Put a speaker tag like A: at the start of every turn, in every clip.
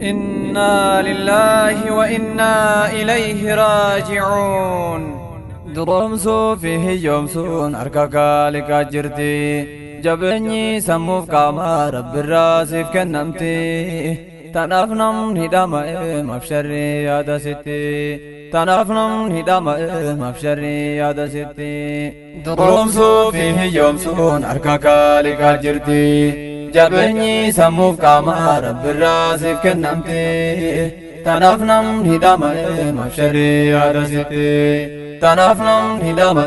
A: إنا لله وإنا إليه راجعون. درومسو فيه يومسون أركاكا لكاجرتي جبني سموف كاما رب الراسف كنمتي تنافنم هدام مفشري يادا ستي تنافنم هدام مفشري يادا ستي درومسو فيه يومسون أركاكا لكاجرتي جبني سموف كاما رب الراسف كنمتي تنافنم هدام مفشري يادا ستي تنافنم هدام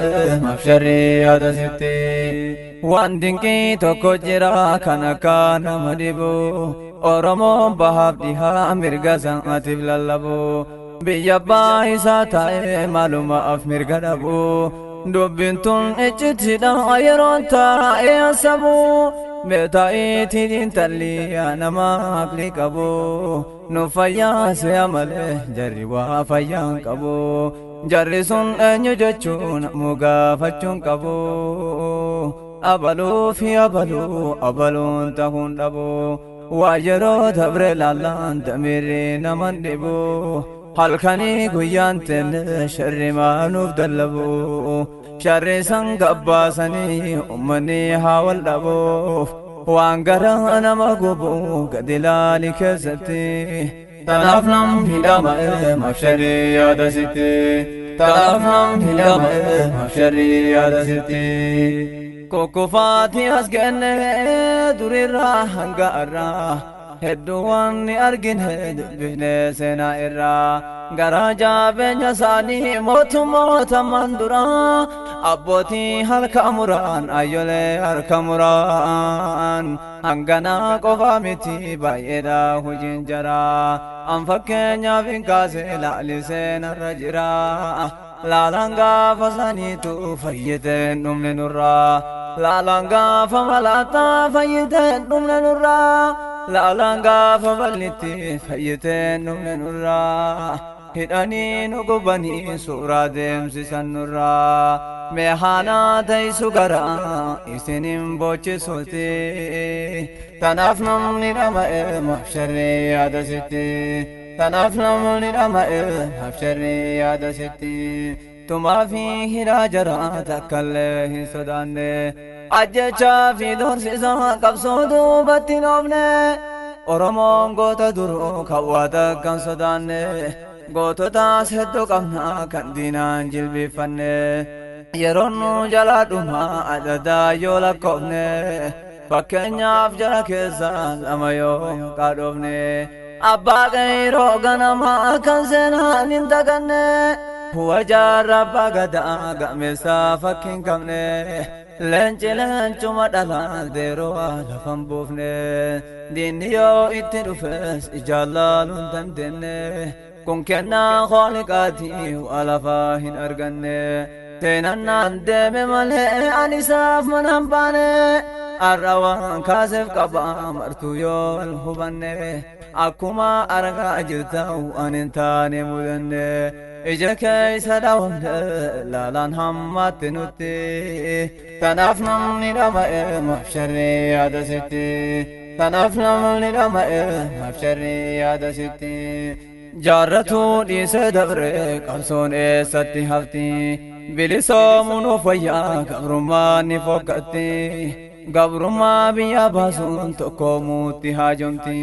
A: مفشري يادا ستي وان دنكي توكو جرا كان مدبو أورمو بحب ديها مرغا سنعتب للبو بيابا إسا تاي معلومة أف مرغا دبو دوبنتون اجتدا ايرون تاي سبو بيتاي تيدين تلي أنا ما أبلي كبو نفيا سيامله جري وفيا كبو جري سن أنيو جچون موغا فچون كبو أبلو في أبلون تهون دبو واجرو تبر لالان تميري نمن دبو halkanii guyyaan teenne sharri maanuuf dallabuu sharri san gabbaasanii uummanni haa wal dhabuu waan garaa nama gubuu gad ilaali keessatti tanaaf nam hidhama mafsharii yaada sitti tanaaf nam hidhama mafsharii yaada sitti kokkofaati as genne durirraa hanga irraa hedduuwwan argine dubbifne seenaa irraa garaa jabeenya isaanii mootummoota manduraa abbootii harka muraan ayyolee harka muraan hanganaa qofaa miti baay'eedha hojiin jaraa an fakkeenyaaf hin kaase laalisee narra jira laalaan gaafa saniitu fayyiteen dhumne nurraa laalaan gaafa malaataa fayyiteen dhumne nurraa laalaan gaafa ballitti fayyiteen dhumne nurraa hidhanii nu gubanii suuraa deemsisan nurraa meehaanaa ta'isu garaa isinin boochisuuti tanaaf namni dhama'e mafsharrii yaada sitti tanaaf namni dhama'e mafsharrii yaada sitti tumaa fi hidhaa jaraa takkallee hin sodaanne ajjechaa fi doorsisaa qabsoo duubatti hin oofne oromoon goota duruu kawwaata kan sodaanne goototaas hedduu qabna kan diinaan jilbeeffanne yeroon nu jalaa dhumaa adda yoo lakkoofne fakkeenyaaf jara keessa lama yoo qaadhoofne abbaa qayroo ganamaa kan seenaan hin daganne wajaarra abbaa gadaa gameessaa fakkiin qabne leenci leencuma dhalaa deeroo lafan buufne diinni yoo itti dhufes ijaalaaluun dandeenye kun kennaa khooliqaatii waa lafaa hin arganne seenannaan deeme malee anisaaf manaan baane arra waan kaaseef qabaa martuu yoo wal hubanne akkuma argaa jirta'u anin taane mudanne ija keessa daawwanne laalaan hammaatti nutti tanaaf namni dhama'e mafsharrii yaada sitti tanaaf namni dhama'e mafsharrii yaada sitti jaarratuu dhiisee dabre qabsoon eessatti hafti bilisoomuun of wayyaa gabrummaa ni fokkatti gabrummaa biyya baasuun tokkoomuutti haajomti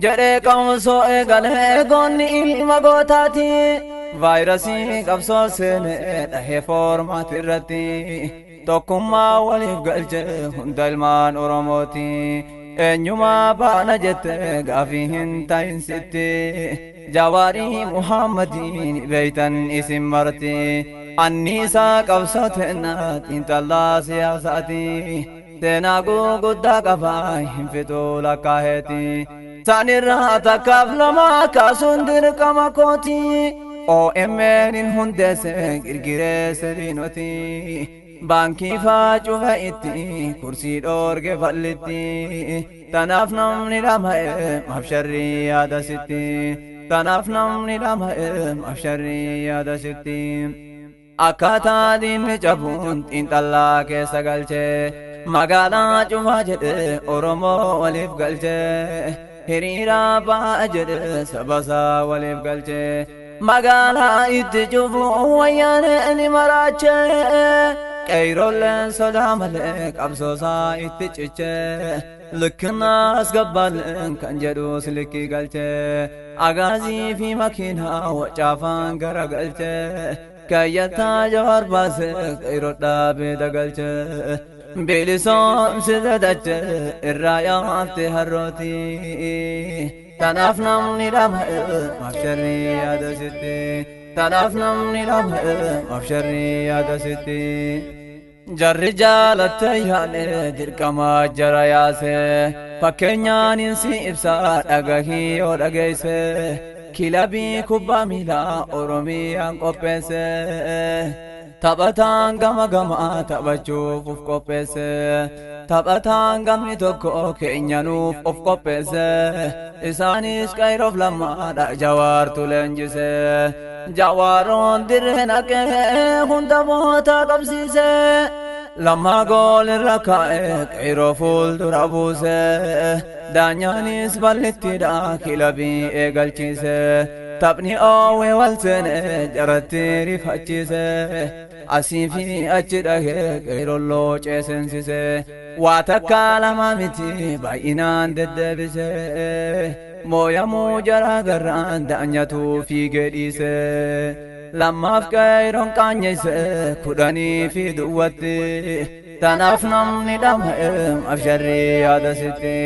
A: jedhee qabsoo eegalee goonni ilma gootaati vaayirasii qabsoo seenee dhahee foormaati irratti tokkummaa waliif galche hunda ilmaan oromooti eenyumaa baana jette gaafii hin tayinsitti jawaarii muhammadiin beeytan isin marti anniisaa qabsoo teenna xiinxallaa siyaasaati seenaa guguddaa qabaa hin fixuu lakkaaheeti sanirraa takkaaf lama kaasuun dirqama kooti OMN in hundeesse girgiree sediinoti baankii faacufa itti kursii dhoorge fallitti tanaaf namni dhama'e mafsharrii yaada sitti tanaaf namni dhama'e mafsharrii yaada sitti akkaataa diinni cabuun xiinxallaa keessa galche magaalaa cufaa jedhe oromoo waliif galche hiriira ba'aa jedhe sabasaa waliif galche magaalaa itti cufu wayyaanee ni maraache qeyrolleen sodaa malee qabsoosaa itti ciche likkina asgabbaaleen kan jedhus likkii galche agaazii fi makiinaa wacaafaan gara galche kayyataa Jawaar baase qeyroo dhaabee dagalche bilisoomsite dache irraa yaafte harrooti tanaaf namni dhama'e mafsharrii yaadasitti tanaaf namni dhama'e mafsharrii yaadasitti jarri jaalatte yaane dirqama jara yaase fakkeenyaan insi ibsaa dhagahii yoo dhageeyse kilabii kubbaa miilaa Oromiyaan qopheesse taphataan gama gamaa taphachuuf of qopheesse taphataan gamni tokko keenyanuuf of qopheesse isaanis qayroof lammaadha Jawaartu leenjise Jawaaroon dirree naqee hunda moota qabsiise lammaa gool irra kaa'e qayroo fuuldura buuse daanyaanis bal'ittiidha kilabii eegalchiise taphni oowwee wal seene jaratti rifachiise asii fi achi dhahee qeyrolloo ceesensise waa takka lama miti baay'inaan deddeebise mooyamuu jaraa garraan daanyatuu fiigee dhiise lammaaf qeyroon qaanyeyse kudhanii fi duwwatti tanaaf namni dhama'e mafsharrii yaadasitti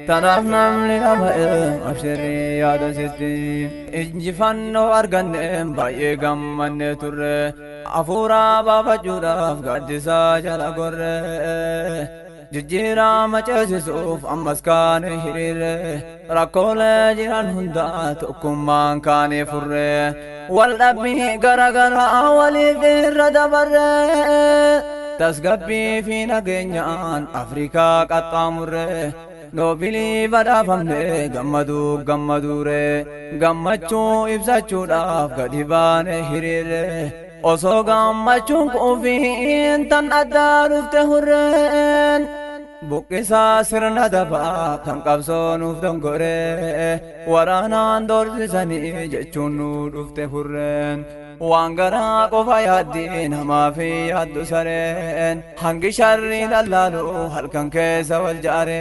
A: tanaaf namni dhama'e mafsharrii yaadasitti injifannoo arganneen baay'ee gammanne turre hafuuraa baafachuudhaaf gaaddisaa jala gorre jijjiiraa maceesisuuf ammas kaane hiriire rakkoolee jiran hundaa tokkummaan kaane furre wal dhabbii garagaraa waliif irra dabarre tasgabbii fi nageenyaan Afrikaa qaxxaamurre noobilii badhaafamne gammaduuf gammaduure gammachuu ibsachuudhaaf gadi baane hiriire osoo gammachuun quufiin tan addaa dhufte hurreen buqqisaa sirna dabaa kan qabsoonuuf dongore waraanaan doorsisanii jechuun nu dhufte hurreen waan garaa qofa yaaddi namaa fi yaaddu sareen hangi sharrii lallaalu halkan keessa wal jaare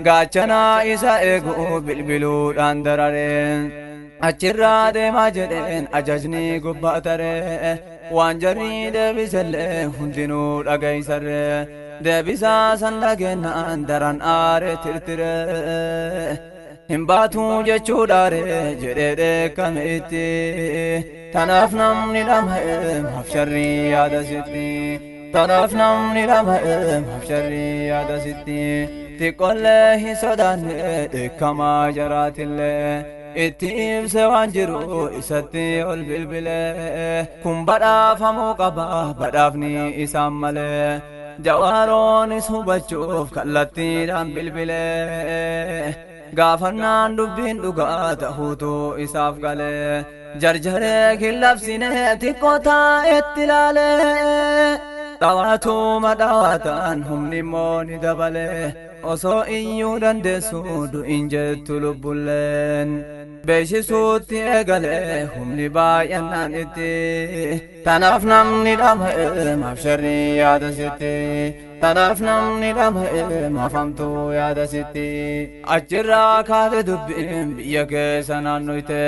A: gaachanaa isa eegu bilbiluudhaan darareen achirraa deemaa jedheen ajajni gubbaa taree waan jarrii deebisellee hundinuu dhageeysarre deebisaa san dhageenaan daran aare tirtire hin baatuu jechuudhaare jedhee dheekkame itti tanaaf namni dhama'e mafsharrii yaadasitti tanaaf namni dhama'e mafsharrii yaadasitti xiqqollee hin sodaanne dheekkamaa jaraatillee itti ibse waan jiru isatti ol bilbile kun badhaafamuu qaba badhaafni isaan malee Jawaaroonis hubachuuf kallattiidhaan bilbile gaafannaan dubbiin dhugaa ta'uutu isaaf gale jarjaree killabsine xiqqoo taa'etti ilaale dhawaatuma dhawaatan humni immoo ni dabale osoo iyyuu dandeessu du'in jettu lubbulleen beeksisuutti eegale humni baay'annaan itti tanaaf namni dhama'e mafsharrii yaadasitti tanaaf namni dhama'e mafamtuu yaadasitti achirraa kaate dubbiin biyya keessa naannoyte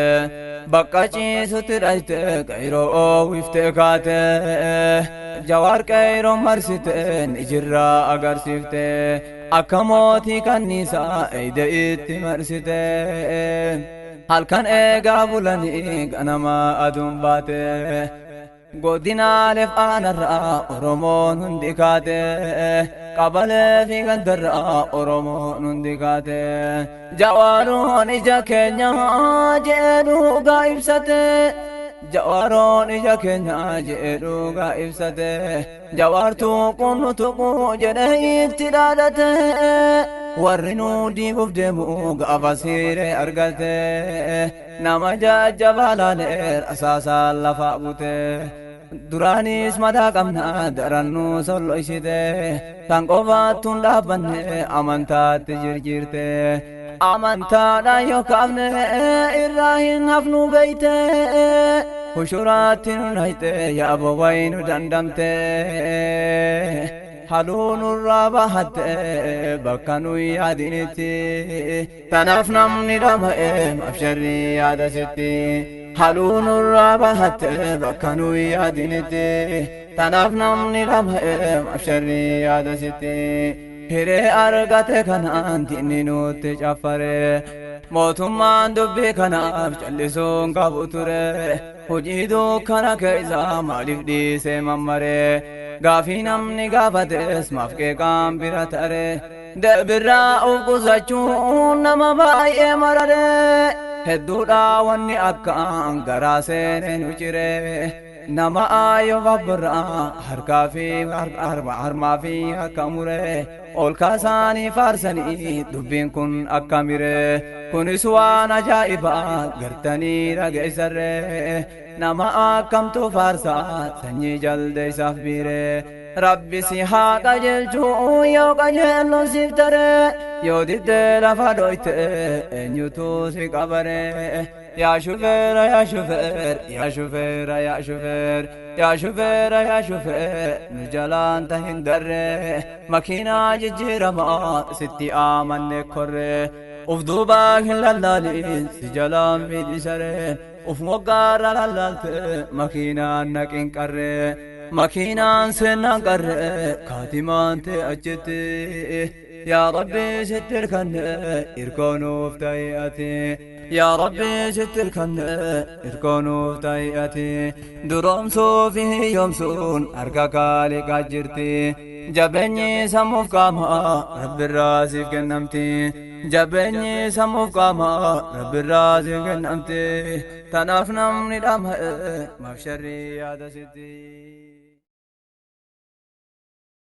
A: bakka ciisutti dhayte qayroo oowwifte kaate Jawaar qeyroo marsiteen ijirraa agarsiifte akka mootii kanniisaa eeyde itti marsite halkan eegaa bulanii ganama aduun baate godinaaleef aanarraa Oromoon hundi kaate qabalee fi gandarraa Oromoon hundi kaate Jawaaroon ija keenya jedhuugaa ibsate Jawaaroon ija keenya jedhuugaa ibsate Jawaartuu qunnu tuquu jedhee itti dhaadate warri nu diiguuf deemu gaafa siiree argate nama jajjabaa laaleer asaasaan lafa bute duraanis madaa qabna darannu solloysite tan qofaattuun dhaabbanne amantaatti jirjirte أمانتا لا يقابن إراهن هفنو بيته وشرات نهيته يا أبوين دندمته حلون الرابحت بكنو يادينتي تنافنم ندم أبشري ياد ستي حلون الرابحت بكنو يادينتي تنافنم ندم أبشري ياد ستي هري أرغت كنان تنينو تجافره موتمان دبي كناف جلسون قبطره وجيدو كنا كيزا مالف دي سيممره غافي نمني غافت اسماف كي قام براتره دبرا اوقزچون نما باي مرره هدودا وني اكان غراسين نچره نما آيو غبرا هركا في هرما في هكامره اول كاساني فارسني دبين كن اكامره كن سوان عجائبا غرتني رغيسر نما اكمتو فارسا سني جلد سافبيره ربي سيها قجلجو يو قجلو سيفتره يو ديد لفادويت انيوتو سيقبره يا شوفير يا شوفير يا شوفير يا شوفير يا شوفير يا شوفير نجلان تهندر مكينة ججيرما ستي آمن كره افدو باك للالين سجلان بيدي سره اف مقار للالت مكينة نكين كره مكينة سنة كره كاتمان تأجتي يا ربي ستر كن إركونو فتاياتي يا ربي ستر كن إركونو فتاياتي دروم صوفي يوم سون أركا كالي كاجرتي جبني سموف كاما رب الرازي كنمتي جبني سموف كاما رب الرازي كنمتي تنافنم ندام مفشري يا دستي